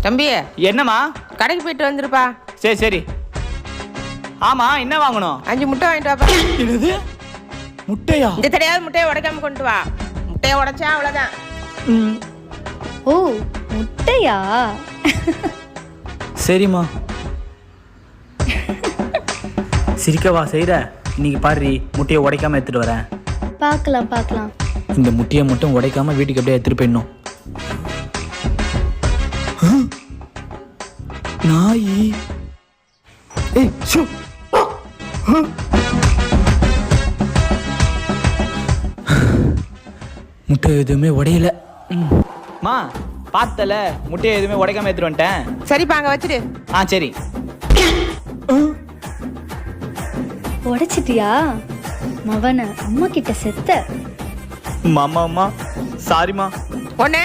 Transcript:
தம்பி என்னம்மா? கடைக்கு போயிட்டு வந்துருப்பா. சரி சரி. ஆமா, என்ன வாங்கணும்? 5 முட்டை வாங்கிட்டு வாப்பா. என்னது? முட்டையா? இந்த தடையாவது முட்டையை உடைக்காம கொண்டு வா. முட்டையை உடைச்சா அவ்வளவுதான். ஓ, முட்டையா? சரிம்மா. சிரிக்கவா செய்ற? இன்னைக்கு பாரு, முட்டையை உடைக்காம எடுத்துட்டு வரேன். பார்க்கலாம் பார்க்கலாம். இந்த முட்டையை மட்டும் உடைக்காம வீட்டுக்கு அப்படியே எடுத்துட்டு போயிடணும். நாய். ஏய் ஷூ. முட்டை எதுவுமே உடையல. மா பார்த்தல, முட்டையை எதுவுமே உடைக்காம எடுத்துட்டு வந்துட்டேன். சரிப்பா, அங்க வச்சிடு. சரி. உடைச்சிட்டியா? மவன அம்மா கிட்ட செத்த. மாமா சாரிமா. ஒண்ணே